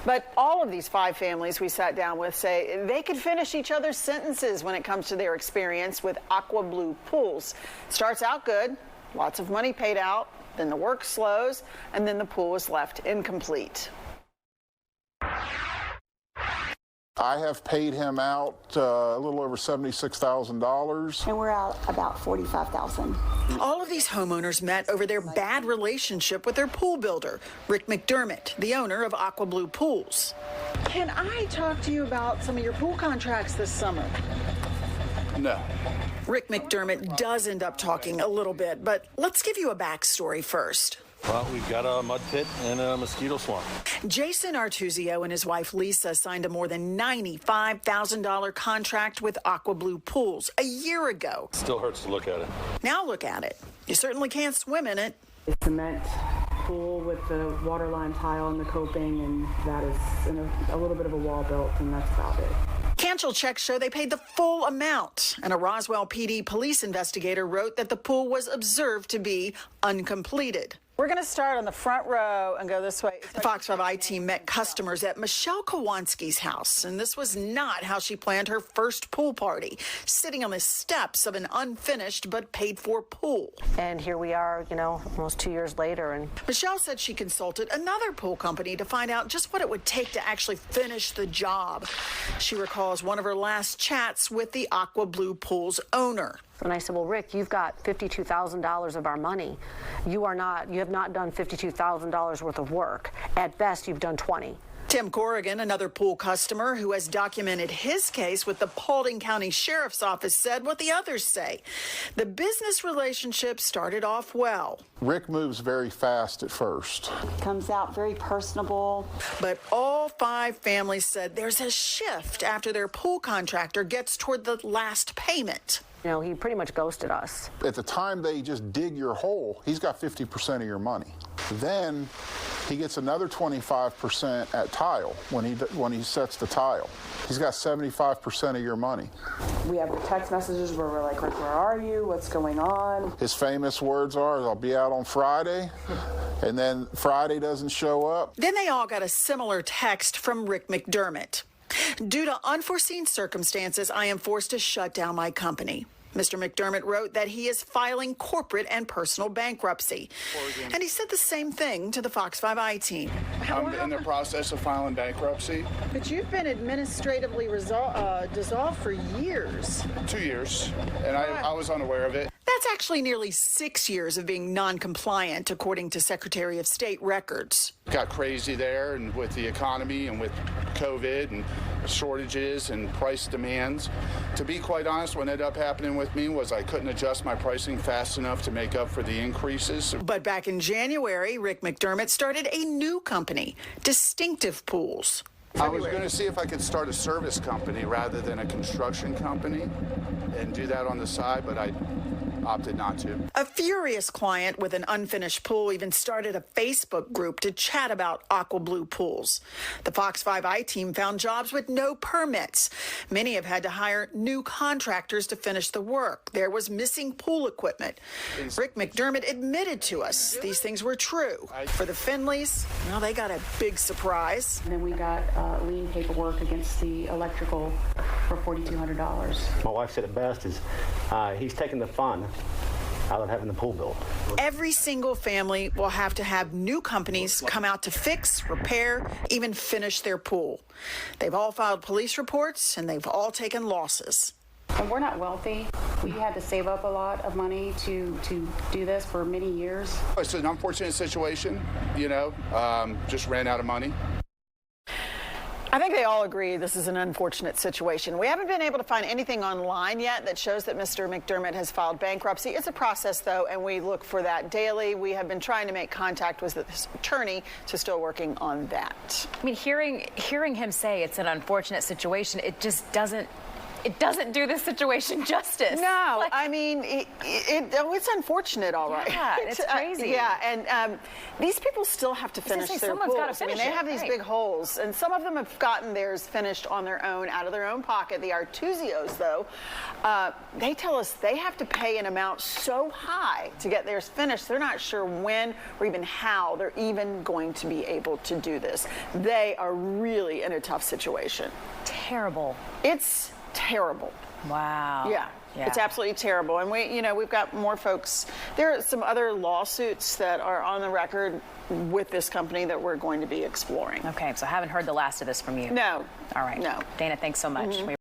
But all of these 5 families we sat down with say they could finish each other's sentences when it comes to their experience with Aqua Blue Pools. Starts out good, lots of money paid out, then the work slows, and then the pool is left incomplete. I have paid him out a little over $76,000. And we're out about $45,000. All of these homeowners met over their bad relationship with their pool builder, Rick McDermott, the owner of Aqua Blue Pools. Can I talk to you about some of your pool contracts this summer? No. Rick McDermott does end up talking a little bit, but let's give you a backstory first. Well, we've got a mud pit and a mosquito swarm. Jason Artusio and his wife Lisa signed a more than $95,000 contract with Aqua Blue Pools a year ago. Still hurts to look at it. Now look at it. You certainly can't swim in it. A cement pool with the waterline tile and the coping, and that is a little bit of a wall built, and that's about it. Cancel checks show they paid the full amount, and a Roswell PD police investigator wrote that the pool was observed to be uncompleted. We're going to start on the front row and go this way. The Fox 5i team met customers at Michelle Kowalski's house, and this was not how she planned her first pool party, sitting on the steps of an unfinished but paid-for pool. And here we are, almost 2 years later. And Michelle said she consulted another pool company to find out just what it would take to actually finish the job. She recalls one of her last chats with the Aqua Blue Pools owner. And I said, well, Rick, you've got $52,000 of our money. You have not done $52,000 worth of work. At best, you've done 20. Tim Corrigan, another pool customer who has documented his case with the Paulding County Sheriff's Office, said what the others say. The business relationship started off well. Rick moves very fast at first. Comes out very personable. But all 5 families said there's a shift after their pool contractor gets toward the last payment. He pretty much ghosted us. At the time they just dig your hole, he's got 50% of your money. Then he gets another 25% at tile when he sets the tile. He's got 75% of your money. We have text messages where we're like, Rick, where are you? What's going on? His famous words are, I'll be out on Friday, and then Friday doesn't show up. Then they all got a similar text from Rick McDermott. Due to unforeseen circumstances, I am forced to shut down my company. Mr. McDermott wrote that he is filing corporate and personal bankruptcy. Corrigan. And he said the same thing to the Fox 5i team. I'm in the process of filing bankruptcy. But you've been administratively dissolved for years. 2 years, and I was unaware of it. That's actually nearly 6 years of being non-compliant, according to Secretary of State records. Got crazy there, and with the economy and with COVID and shortages and price demands. To be quite honest, what ended up happening with me was I couldn't adjust my pricing fast enough to make up for the increases. But back in January, Rick McDermott started a new company, Distinctive Pools. I was going to see if I could start a service company rather than a construction company and do that on the side, but I opted not to. A furious client with an unfinished pool even started a Facebook group to chat about Aqua Blue Pools. The Fox 5i team found jobs with no permits. Many have had to hire new contractors to finish the work. There was missing pool equipment. Rick McDermott admitted to us these things were true. For the Finleys, well, they got a big surprise. And then we got lien paperwork against the electrical for $4,200. My wife said it best is he's taking the fun out of having the pool built. Every single family will have to have new companies come out to fix, repair, even finish their pool. They've all filed police reports, and they've all taken losses. And we're not wealthy. We had to save up a lot of money to do this for many years. It's an unfortunate situation, just ran out of money. I think they all agree this is an unfortunate situation. We haven't been able to find anything online yet that shows that Mr. McDermott has filed bankruptcy. It's a process, though, and we look for that daily. We have been trying to make contact with his attorney, so still working on that. I mean, hearing him say it's an unfortunate situation, it just doesn't it doesn't do this situation justice. No, Like, I mean, it's unfortunate, all right. Yeah, it's crazy. Yeah, and these people still have to finish their someone's gotta pools. I mean, finish they it, have these right. big holes, and some of them have gotten theirs finished on their own, out of their own pocket. The Artusios, though, they tell us they have to pay an amount so high to get theirs finished, they're not sure when or even how they're even going to be able to do this. They are really in a tough situation. terrible. It's terrible. Wow. Yeah. It's absolutely terrible. And we've got more folks. There are some other lawsuits that are on the record with this company that we're going to be exploring. Okay, so I haven't heard the last of this from you. No. All right. No. Dana, thanks so much.